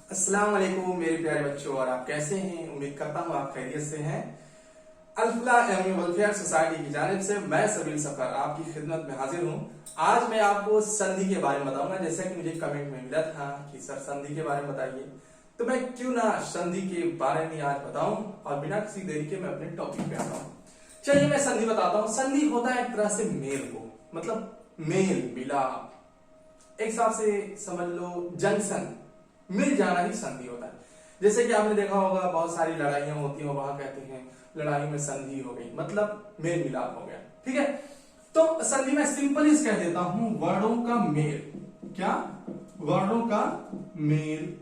अस्सलाम वालेकुम मेरे प्यारे बच्चों, और आप कैसे हैं। उम्मीद करता हूँ आप खैरियत से हैं। अल्फला एमी वेलफेयर सोसाइटी की जानिब से मैं सबील सफर आपकी खिदमत में हाजिर हूँ। आज मैं आपको संधि के बारे में बताऊंगा। जैसा कि मुझे कमेंट में मिला था कि सर संधि के बारे में बताइए, तो मैं क्यों ना संधि के बारे में आज बताऊं और बिना किसी देरी के मैं अपने टॉपिक पे आता हूँ। चलिए मैं संधि बताता हूँ। संधि होता है एक तरह से मेल को, मतलब मेल मिलाप, एक हिसाब से समझ लो जंक्शन, मिल जाना ही संधि होता है। जैसे कि आपने देखा होगा बहुत सारी लड़ाइयां होती हैं, वहां कहते हैं लड़ाई में संधि हो गई, मतलब मेल मिलाप हो गया। ठीक है, तो संधि में सिंपली कह देता हूं वर्णों का मेल। क्या? वर्णों का मेल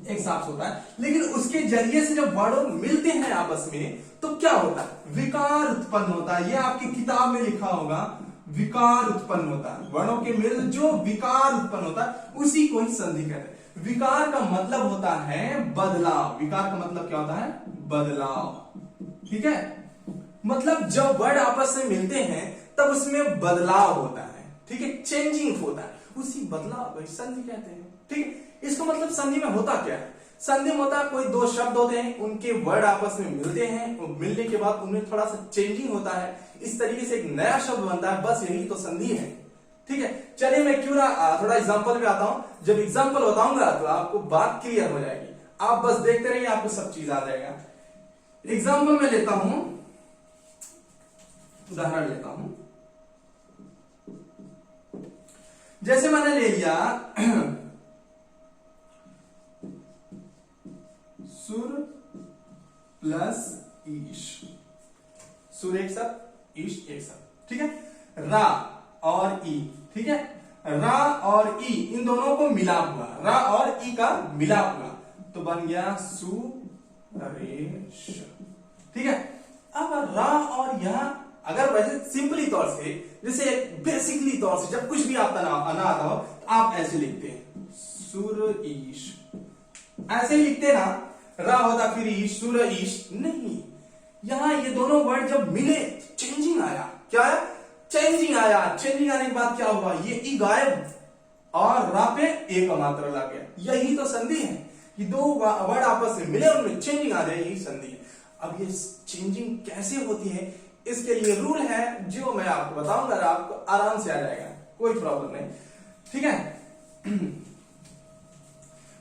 एक साथ होता है, लेकिन उसके जरिए से जब वर्णों मिलते हैं आपस में तो क्या होता है? विकार उत्पन्न होता है। ये आपकी किताब में लिखा होगा, विकार उत्पन्न होता है। वर्णों के मेल जो विकार उत्पन्न होता है उसी को ही संधि कहते हैं। विकार का मतलब होता है बदलाव। विकार का मतलब क्या होता है? बदलाव। ठीक है, मतलब जब वर्ड आपस में मिलते हैं तब उसमें बदलाव होता है। ठीक है, चेंजिंग होता है, उसी बदलाव को संधि कहते हैं। ठीक है, इसका मतलब संधि में होता क्या है? संधि में होता है कोई दो शब्द होते हैं, उनके वर्ड आपस में मिलते हैं और मिलने के बाद उनमें थोड़ा सा चेंजिंग होता है, इस तरीके से एक नया शब्द बनता है। बस यही तो संधि है। ठीक है, चलिए मैं क्यों ना थोड़ा एग्जांपल पे आता हूं। जब एग्जांपल बताऊंगा तो आपको बात क्लियर हो जाएगी। आप बस देखते रहिए, आपको सब चीज आ जाएगा। एग्जांपल में लेता हूं, उदाहरण लेता हूं। जैसे मैंने ले लिया सुर प्लस ईश। सुर एक शब्द, ईश एक शब्द। ठीक है, रा और ई। ठीक है, रा और ई इन दोनों को मिलाप हुआ, रा और ई का मिलाप हुआ तो बन गया सुरेश। ठीक है, अब रा और यह अगर वैसे सिंपली तौर से, जैसे बेसिकली तौर से जब कुछ भी आपका ना आता हो तो आप ऐसे लिखते हैं सुरईश, ऐसे ही लिखते ना। रा होता फिर ईश, सुरईश नहीं। यहां ये दोनों वर्ड जब मिले चेंजिंग आया। क्या आया? चेंजिंग आया। चेंजिंग आने के बाद क्या हुआ? ये ई गायब और रा पे ए का मात्रा लग गया। यही तो संधि है कि दो वर्ड आपस में मिले, उनमें चेंजिंग आ जाए, यही संधि है। अब ये चेंजिंग कैसे होती है, इसके लिए रूल है जो मैं आपको बताऊंगा, आपको आराम से आ जाएगा, कोई प्रॉब्लम नहीं। ठीक है,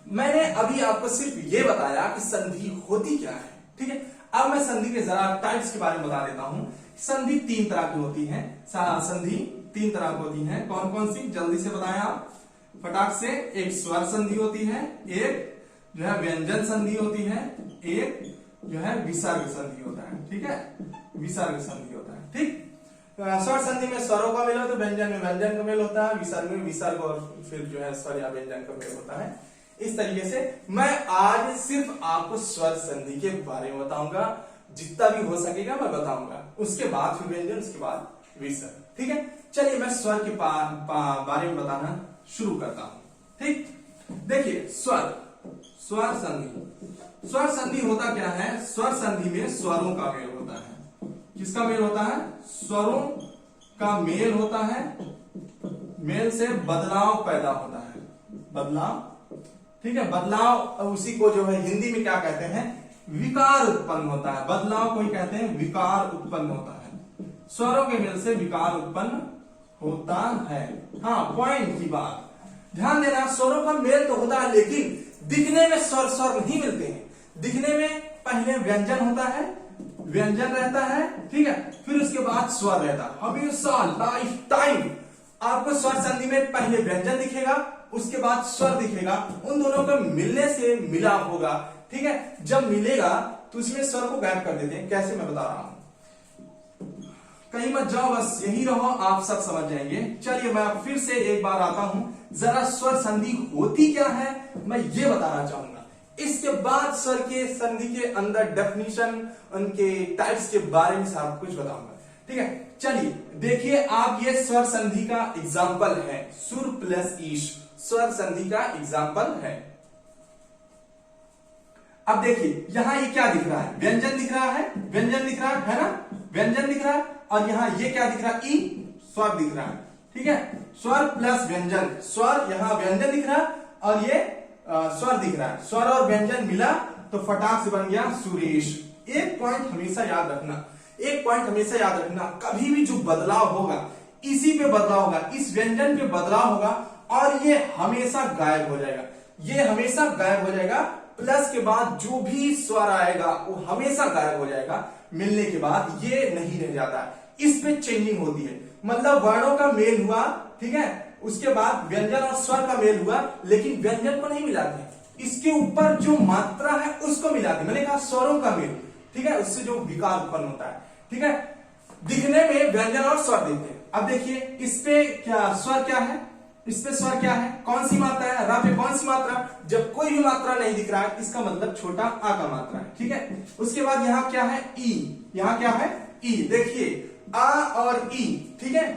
मैंने अभी आपको सिर्फ ये बताया कि संधि होती क्या है। ठीक है, अब मैं संधि के जरा टाइप्स के बारे में बता देता हूं। संधि तीन तरह की होती है। संधि तीन तरह की होती है। कौन कौन सी? जल्दी से बताएं आप फटाक से। एक स्वर संधि होती है, एक जो है व्यंजन संधि होती है, एक जो है विसर्ग संधि होता है। ठीक है, विसर्ग संधि होता है। ठीक, स्वर संधि में स्वरों का मेल होता है, व्यंजन में व्यंजन का मेल होता है, विसर्ग में विसर्ग और फिर जो है स्वर या व्यंजन का मेल होता है। इस तरीके से मैं आज सिर्फ आपको स्वर संधि के बारे में बताऊंगा, जितना भी हो सकेगा मैं बताऊंगा। उसके बाद फिर व्यंजन, उसके बाद विसर्ग। ठीक है, चलिए मैं स्वर के बारे में बताना शुरू करता हूं। ठीक, देखिए स्वर संधि। स्वर संधि होता क्या है? स्वर संधि में स्वरों का मेल होता है। किसका मेल होता है? स्वरों का मेल होता है। मेल से बदलाव पैदा होता है, बदलाव। ठीक है, बदलाव उसी को जो है हिंदी में क्या कहते हैं? विकार उत्पन्न होता है। बदलाव को ही कहते हैं विकार उत्पन्न होता है। स्वरों के मेल से विकार उत्पन्न होता है। हाँ, पॉइंट की बात ध्यान देना। स्वरों का मेल तो होता है, लेकिन दिखने में स्वर नहीं मिलते हैं। दिखने में पहले व्यंजन होता है, व्यंजन रहता है। ठीक है, फिर उसके बाद स्वर रहता है। हमेशा लाइफ टाइम आपको स्वर संधि में पहले व्यंजन दिखेगा, उसके बाद स्वर दिखेगा। उन दोनों को मिलने से मिलाप होगा। ठीक है, जब मिलेगा तो उसमें स्वर को गायब कर देते हैं। कैसे? मैं बता रहा हूं, कहीं मत जाओ, बस यही रहो, आप सब समझ जाएंगे। चलिए मैं फिर से एक बार आता हूं, जरा स्वर संधि होती क्या है मैं ये बताना चाहूंगा। इसके बाद स्वर के संधि के अंदर डेफिनेशन, उनके टाइप्स के बारे में सब कुछ बताऊंगा। ठीक है, चलिए देखिए आप, ये स्वर संधि का एग्जाम्पल है। सुर प्लस ईश स्वर संधि का एग्जाम्पल है। अब देखिए यहां ये क्या दिख रहा है? व्यंजन दिख रहा है, व्यंजन दिख रहा है ना, व्यंजन दिख रहा है। और यहां ये क्या दिख रहा है? ई, स्वर दिख रहा है। ठीक है, स्वर प्लस व्यंजन, स्वर यहां व्यंजन दिख रहा है और ये स्वर दिख रहा है, स्वर और व्यंजन मिला तो फटाक से बन गया सुरेश। एक पॉइंट हमेशा याद रखना, एक पॉइंट हमेशा याद रखना, कभी भी जो बदलाव होगा इसी पे बदलाव होगा, इस व्यंजन पे बदलाव होगा और ये हमेशा गायब हो जाएगा, ये हमेशा गायब हो जाएगा। प्लस के बाद जो भी स्वर आएगा वो हमेशा गायब हो जाएगा, मिलने के बाद ये नहीं रह जाता है, इस पे चेंजिंग होती है। मतलब वर्णों का मेल हुआ, ठीक है, उसके बाद व्यंजन और स्वर का मेल हुआ, लेकिन व्यंजन को नहीं मिलाते, इसके ऊपर जो मात्रा है उसको मिलाते। मैंने कहा स्वरों का मेल, ठीक है, उससे जो विकार उत्पन्न होता है, ठीक है। दिखने में व्यंजन और स्वर दिखते हैं। अब देखिए इस पे क्या स्वर क्या है, इस पे स्वर क्या है, कौन सी मात्रा है, रा पे कौन सी मात्रा, जब कोई भी मात्रा नहीं दिख रहा है इसका मतलब छोटा आ का मात्रा है, ठीक है। उसके बाद यहाँ क्या है, ई, यहाँ क्या है, ई। देखिए आ और ई, ठीक है,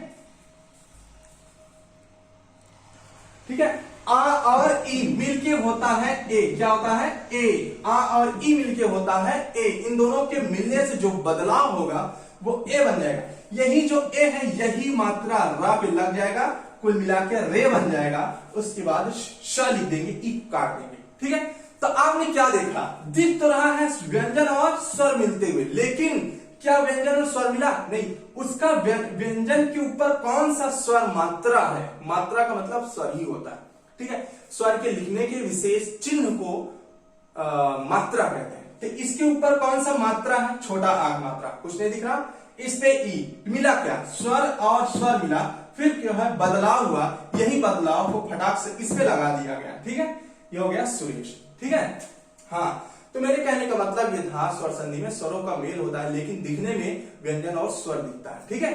ठीक है, आ और ई मिलके होता है ए, क्या होता है, ए। आ और ई मिलके होता है ए, इन दोनों के मिलने से जो बदलाव होगा वो ए बन जाएगा। यही जो ए है यही मात्रा रा पे लग जाएगा, कुल मिला के रे बन जाएगा। उसके बाद श लिख देंगे, ई काट देंगे, ठीक है। तो आपने क्या देखा, दिख तो रहा है व्यंजन और स्वर मिलते हुए, लेकिन क्या व्यंजन और स्वर मिला, नहीं। उसका व्यंजन के ऊपर कौन सा स्वर मात्रा है, मात्रा का मतलब स्वर ही होता है, ठीक है। स्वर के लिखने के विशेष चिन्ह को मात्रा कहते हैं। तो इसके ऊपर कौन सा मात्रा है, छोटा आग मात्रा, कुछ नहीं दिख रहा। इस पे ई मिला, क्या स्वर और स्वर मिला, फिर क्या है बदलाव हुआ, यही बदलाव को फटाक से इस पे लगा दिया गया, ठीक है। ये हो गया सुरेश, ठीक है। हाँ, तो मेरे कहने का मतलब ये था स्वर संधि में स्वरों का मेल होता है, लेकिन दिखने में व्यंजन और स्वर दिखता है, ठीक है।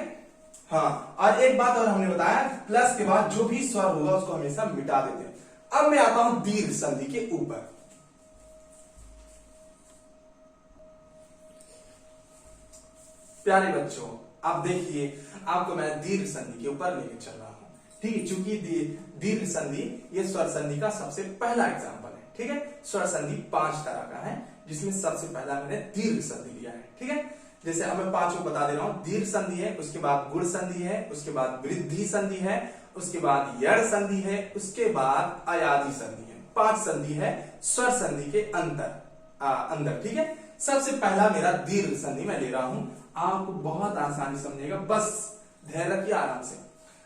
हाँ, और एक बात और हमने बताया, प्लस के बाद जो भी स्वर होगा उसको हमेशा मिटा देते हैं। अब मैं आता हूं दीर्घ संधि के ऊपर। प्यारे बच्चों, अब देखिए आपको मैं दीर्घ संधि के ऊपर लेके चल रहा हूं, ठीक है। चूंकि दीर्घ संधि ये स्वर संधि का सबसे पहला एग्जाम्पल है, ठीक है। स्वर संधि 5 तरह का है, जिसमें सबसे पहला मैंने दीर्घ संधि लिया है, ठीक है। जैसे अब मैं 5 को बता दे रहा हूं, दीर्घ संधि है, उसके बाद गुण संधि है, उसके बाद वृद्धि संधि है, उसके बाद यड़ संधि है, उसके बाद अयादि संधि है। 5 संधि है स्वर संधि के अंदर, ठीक है। सबसे पहला मेरा दीर्घ संधि मैं ले रहा हूं, आपको बहुत आसानी समझेगा, बस धैर्य रखिए आराम से।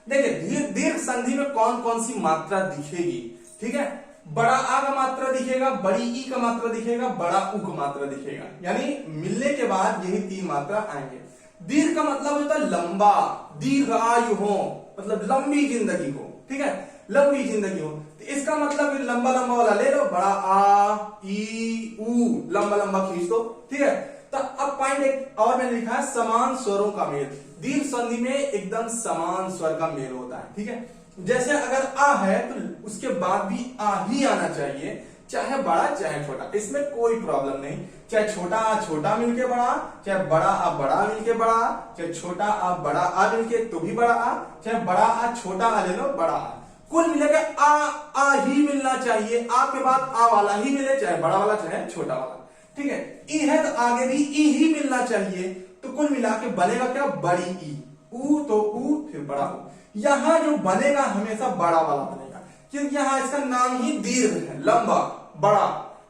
देखिए दीर्घ संधि में कौन कौन सी मात्रा दिखेगी, ठीक है। बड़ा आ का मात्रा दिखेगा, बड़ी ई का मात्रा दिखेगा, बड़ा उ का मात्रा दिखेगा, यानी मिलने के बाद यही 3 मात्रा आएंगे। दीर्घ का मतलब होता है लंबा, दीर्घ आयु हो, मतलब लंबी जिंदगी हो, ठीक है, लंबी जिंदगी हो। तो इसका मतलब लंबा लंबा वाला ले लो, बड़ा आ ई उ, लंबा लंबा खींच दो, ठीक है। तो अब पॉइंट एक और मैंने लिखा है समान स्वरों का मेल। दीर्घ संधि में एकदम समान स्वर का मेल होता है, ठीक है। जैसे अगर आ है तो उसके बाद भी आ ही आना चाहिए, चाहे बड़ा चाहे छोटा, इसमें कोई प्रॉब्लम नहीं। चाहे छोटा आ छोटा मिलके बड़ा, चाहे बड़ा आ बड़ा मिलके बड़ा, चाहे छोटा आ बड़ा आ मिलके तो भी बड़ा आ, चाहे बड़ा आ छोटा आ ले लो बड़ा आ, कुल मिलाकर आ ही मिलना चाहिए। आ के बाद आ वाला ही मिले, चाहे बड़ा वाला चाहे छोटा वाला, ठीक है। ई है तो आगे भी ई ही मिलना चाहिए, तो कुल मिला के बनेगा क्या, बड़ी ई। ऊ तो ऊ, फिर बड़ा ऊ। यहां जो बनेगा हमेशा बड़ा वाला बनेगा, क्योंकि यहां इसका नाम ही दीर्घ है, लंबा बड़ा,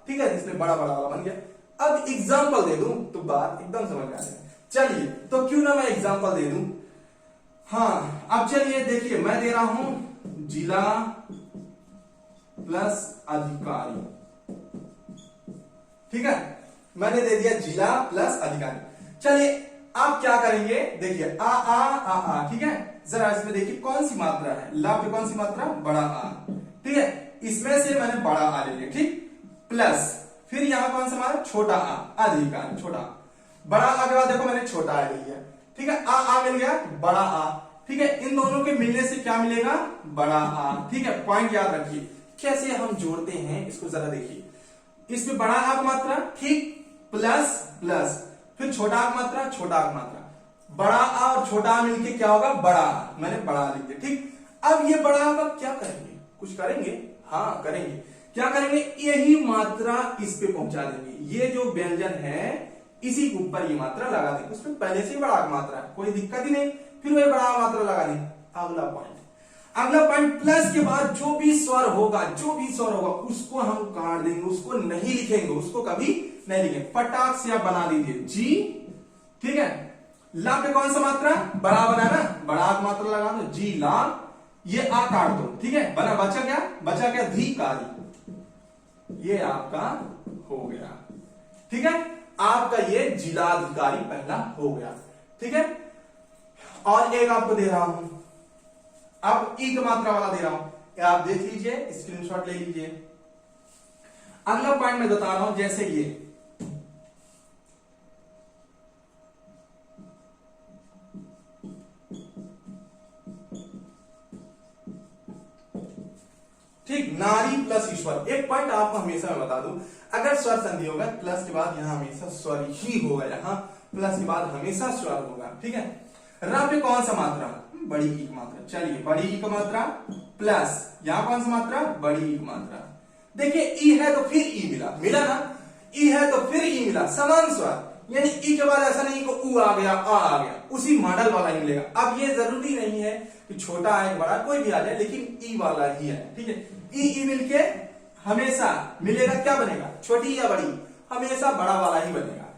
ठीक है, इसलिए बड़ा बड़ा वाला बन गया। अब एग्जाम्पल दे दूं तो बात एकदम समझ में आ जाए। चलिए तो क्यों ना मैं एग्जाम्पल दे दूं। हाँ, अब चलिए देखिए मैं दे रहा हूं जिला प्लस अधिकारी, ठीक है। मैंने दे दिया जिला प्लस अधिकारी। चलिए आप क्या करेंगे, देखिए आ, ठीक है। जरा इसमें देखिए कौन सी मात्रा है, ला पे कौन सी मात्रा, बड़ा आ, ठीक है। इसमें से मैंने बड़ा आ ले लिया, ठीक, प्लस फिर यहां कौन सा हमारा छोटा आ, अधिकारी छोटा। बड़ा आ के बाद देखो मैंने छोटा आ ले लिया, ठीक है। आ मिल गया, बड़ा आ, ठीक है। इन दोनों के मिलने से क्या मिलेगा, बड़ा आ, ठीक है। पॉइंट याद रखिए कैसे हम जोड़ते हैं इसको, जरा देखिए। इसमें बड़ा आ की मात्रा, ठीक, प्लस प्लस, फिर छोटा आ की मात्रा, छोटा आ की मात्रा, बड़ा आ और छोटा आ मिलके क्या होगा, बड़ा आ, मैंने बड़ा आ लिख दिया, ठीक। अब ये बड़ा आ का क्या करेंगे, कुछ करेंगे, हाँ करेंगे। क्या करेंगे, यही मात्रा इस पे पहुंचा देंगे। ये जो व्यंजन है इसी के ऊपर ये मात्रा लगा देंगे, उसमें पहले से ही बड़ा आ की मात्रा है, कोई दिक्कत ही नहीं, फिर वही बड़ा आ मात्रा लगा देंगे। अगला पॉइंट, अगला पॉइंट, प्लस के बाद जो भी स्वर होगा उसको हम काट देंगे, उसको नहीं लिखेंगे, उसको कभी नहीं लिखेंगे। फटाक से आप बना दीजिए जी, ठीक है। ला पे कौन सा मात्रा, बड़ा बना ना, बड़ा मात्रा लगा दो, जी ला, ये आ काट दो, ठीक है। बना, बचा क्या धिकारी, ये आपका हो गया, ठीक है। आपका ये जिलाधिकारी पहला हो गया, ठीक है। और एक आपको दे रहा हूं, अब ई की मात्रा वाला दे रहा हूं, आप देख लीजिए, स्क्रीनशॉट ले लीजिए। अगला पॉइंट मैं बता रहा हूं, जैसे ये ठीक, नारी प्लस ईश्वर। एक पॉइंट आपको हमेशा मैं बता दूं, अगर स्वर संधि होगा प्लस के बाद यहां हमेशा स्वर ही होगा, यहां प्लस के बाद हमेशा स्वर होगा, ठीक है। र पे कौन सा मात्रा, बड़ी ई की मात्रा, चलिए बड़ी ई की मात्रा प्लस यहां कौन सा मात्रा, बड़ी ई की मात्रा। देखिए ई है तो फिर ई मिला ना, ई है तो फिर ई मिला, समान स्वर, यानी ई के बाद ऐसा नहीं कि ऊ आ गया आ गया, उसी मॉडल वाला ही मिलेगा। अब ये जरूरी नहीं है कि छोटा है बड़ा कोई भी आ जाए, लेकिन ई वाला ही है, ठीक है। ई मिलके हमेशा मिलेगा, क्या बनेगा, छोटी या बड़ी, हमेशा बड़ा वाला ही बनेगा,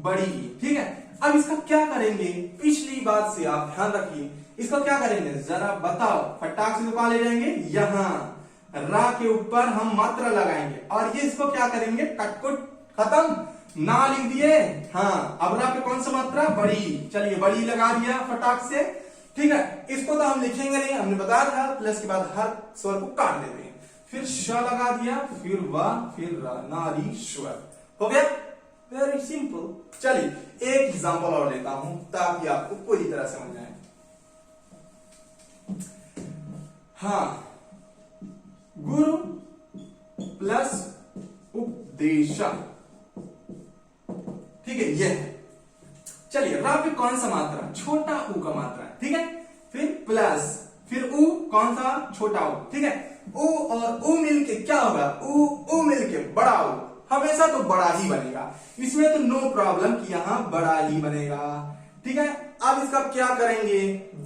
बड़ी, ठीक है। अब इसका क्या करेंगे, पिछली बात से आप ध्यान रखिए, इसका क्या करेंगे जरा बताओ, फटाक से दुकान ले जाएंगे, यहां रा के ऊपर हम मात्रा लगाएंगे और ये इसको क्या करेंगे, कटकुट खत्म, ना लिख दिए, हाँ। अब रा पे कौन सा मात्रा, बड़ी, चलिए बड़ी लगा दिया फटाक से, ठीक है। इसको तो हम लिखेंगे नहीं, हमने बताया था प्लस के बाद हर स्वर को काट देते हैं, फिर श लगा दिया, फिर वा, फिर रा, नारीश्वर, हो गया, वेरी सिंपल। चलिए एक एग्जांपल और लेता हूं ताकि आपको पूरी तरह समझ आए। हाँ, गुरु प्लस उपदेशा, ठीक है, ये है। चलिए रा पे कौन सा मात्रा, छोटा ऊ का मात्रा, ठीक है। फिर प्लस, फिर ऊ कौन सा, छोटा ऊ, ठीक है। ऊ और ऊ मिलके क्या होगा, ऊ मिलके बड़ा ऊ, हमेशा तो बड़ा ही बनेगा, इसमें तो नो प्रॉब्लम कि यहां बड़ा ही बनेगा, ठीक है। अब इसका क्या करेंगे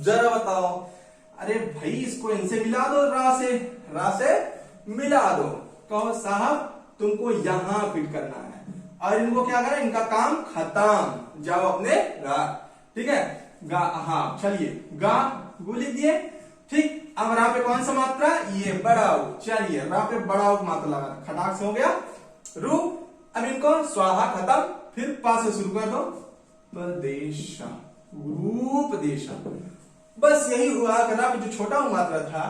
जरा बताओ, अरे भाई इसको इनसे मिला दो, रा से मिला दो, कहो साहब तुमको यहां फिट करना है, और इनको क्या करें, इनका काम खत्म, जाओ अपने गा, ठीक है। गा, हाँ चलिए गा गु लिख दिए, ठीक। अब रा पे कौन सा मात्रा, ये बड़ा ऊ, चलिए रा पे बड़ा ऊ मात्रा लगा, खटाक से हो गया रू। अब इनको स्वाहा खत्म, फिर पा से शुरू कर दो, प्रदेशा, गुरुपदेशा, बस यही हुआ। रा पे जो छोटा ऊ मात्रा था,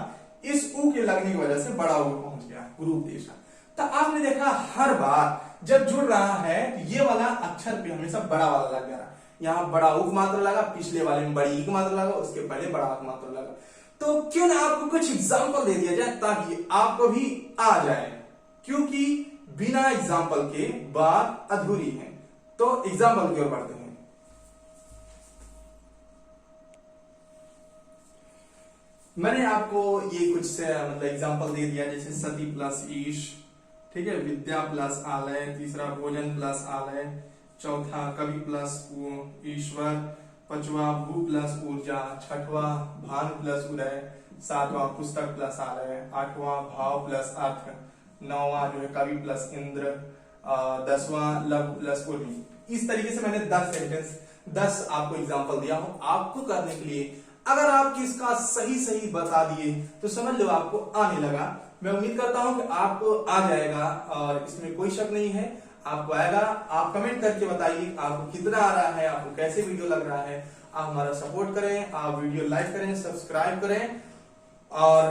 इस ऊ के लगने की वजह से बड़ा ऊ पहुंच गया, गुरुपदेशा। तो आपने देखा हर बार जब जुड़ रहा है तो ये वाला अक्षर पे हमेशा बड़ा वाला लग गया, यहाँ बड़ा ऊ मात्रा लगा, पिछले वाले में बड़ी ई की मात्रा लगा, उसके पहले बड़ा ऊ मात्रा लगा। तो क्यों ना आपको कुछ एग्जाम्पल दे दिया जाए ताकि आपको भी आ जाए, क्योंकि बिना एग्जाम्पल के बात अधूरी है। तो एग्जाम्पल की ओर बढ़ते हैं। मैंने आपको ये कुछ मतलब एग्जाम्पल दे दिया, जैसे सती प्लस ईश, ठीक है, विद्या प्लस आलय, तीसरा भोजन प्लस आलय, चौथा कवि प्लस ईश्वर, पांचवा भू प्लस ऊर्जा, छठवा भानु प्लस उदय, सातवां पुस्तक प्लस आलय, आठवां भाव प्लस अर्थ, नौवां जो है कवि प्लस इंद्र, 10वां लघु प्लस उर्मी। इस तरीके से मैंने 10 सेंटेंस 10 आपको एग्जांपल दिया हूं आपको करने के लिए। अगर आप इसका सही बता दिए तो समझ लो आपको आने लगा। मैं उम्मीद करता हूं कि आपको आ जाएगा और इसमें कोई शक नहीं है, आपको आएगा। आप कमेंट करके बताइए आपको कितना आ रहा है, आपको कैसे वीडियो लग रहा है। आप हमारा सपोर्ट करें, आप वीडियो लाइक करें, सब्सक्राइब करें और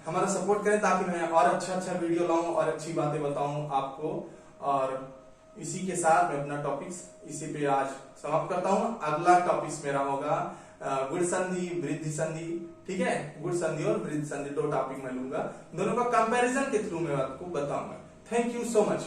हमारा सपोर्ट करें ताकि मैं और अच्छा वीडियो लाऊं और अच्छी बातें बताऊं आपको। और इसी के साथ मैं अपना टॉपिक्स इसी पे आज समाप्त करता हूं। अगला टॉपिक्स मेरा होगा गुण संधि, वृद्धि संधि, ठीक है। गुण संधि और वृद्धि संधि 2 टॉपिक मैं लूंगा, दोनों का कंपैरिजन के थ्रू मैं आपको बताऊंगा। Thank you so much.